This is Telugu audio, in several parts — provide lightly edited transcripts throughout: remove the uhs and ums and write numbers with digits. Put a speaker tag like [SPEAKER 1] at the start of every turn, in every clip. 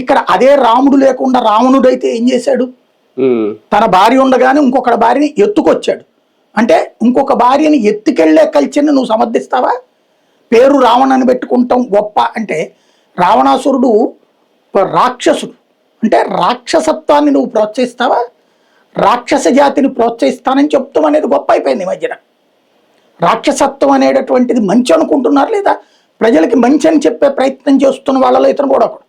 [SPEAKER 1] ఇక్కడ అదే రాముడు లేకుండా రావణుడు అయితే ఏం చేశాడు? తన భార్య ఉండగానే ఇంకొకటి భార్యని ఎత్తుకొచ్చాడు. అంటే ఇంకొక భార్యని ఎత్తుకెళ్లే కల్చర్ని నువ్వు సమర్థిస్తావా? పేరు రావణని పెట్టుకుంటాం గొప్ప అంటే, రావణాసురుడు రాక్షసుడు అంటే రాక్షసత్వాన్ని నువ్వు ప్రోత్సహిస్తావా? రాక్షస జాతిని ప్రోత్సహిస్తానని చెప్తాం అనేది గొప్ప అయిపోయింది ఈ మధ్యన. రాక్షసత్వం అనేటటువంటిది మంచి అనుకుంటున్నారు లేదా? ప్రజలకి మంచి అని చెప్పే ప్రయత్నం చేస్తున్న వాళ్ళలో ఇతను కూడా ఒకడు.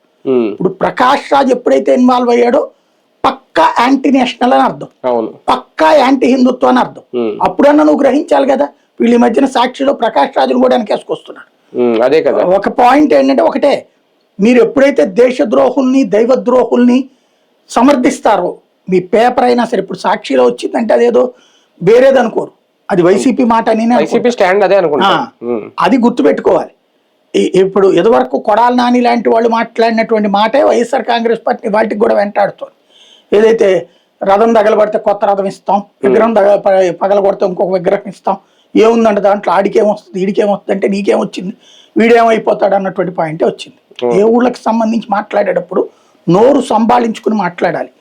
[SPEAKER 1] ఇప్పుడు ప్రకాష్ రాజ్ ఎప్పుడైతే ఇన్వాల్వ్ అయ్యాడో పక్కా యాంటీ నేషనల్ అని అర్థం, పక్కా యాంటీ హిందుత్వం అని అర్థం. అప్పుడన్నా నువ్వు గ్రహించాలి కదా. వీళ్ళు ఈ మధ్యన సాక్షిలో ప్రకాష్ రాజును కూడా వెనకేసుకొస్తున్నారు.
[SPEAKER 2] అదే కదా
[SPEAKER 1] ఒక పాయింట్ ఏంటంటే, ఒకటే, మీరు ఎప్పుడైతే దేశద్రోహుల్ని దైవద్రోహుల్ని సమర్థిస్తారో, మీ పేపర్ అయినా సరే, ఇప్పుడు సాక్షిలో వచ్చిందంటే అదేదో వేరేది అనుకోరు, అది వైసీపీ మాట అని అది గుర్తుపెట్టుకోవాలి. ఇప్పుడు ఇదివరకు కొడాలి నాని లాంటి వాళ్ళు మాట్లాడినటువంటి మాటే వైఎస్ఆర్ కాంగ్రెస్ పార్టీ వాటికి కూడా వెంటాడుతుంది. ఏదైతే రథం తగలబడితే కొత్త రథం ఇస్తాం, విగ్రహం పగలగొడితే ఇంకొక విగ్రహం ఇస్తాం, ఏముందంటే దాంట్లో ఆడికేమొస్తుంది ఈడికేమొస్తుంది అంటే నీకేమొచ్చింది వీడేమైపోతాడు అన్నటువంటి పాయింటే వచ్చింది. దేవుళ్ళకి సంబంధించి మాట్లాడేటప్పుడు నోరు సంభాళించుకుని మాట్లాడాలి.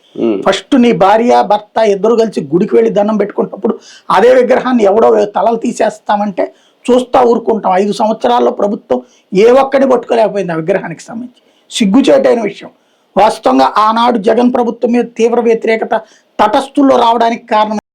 [SPEAKER 1] ఫస్ట్ నీ భార్య భర్త ఇద్దరు కలిసి గుడికి వెళ్ళి దండం పెట్టుకున్నప్పుడు అదే విగ్రహాన్ని ఎవడో తలలు తీసేస్తామంటే చూస్తా ఊరుకుంటాం. 5 సంవత్సరాల్లో ప్రభుత్వం ఏ ఒక్కడిని పట్టుకోలేకపోయింది ఆ విగ్రహానికి సంబంధించి. సిగ్గుచేటైన విషయం. వాస్తవంగా ఆనాడు జగన్ ప్రభుత్వం మీద తీవ్ర వ్యతిరేకత తటస్థుల్లో రావడానికి కారణం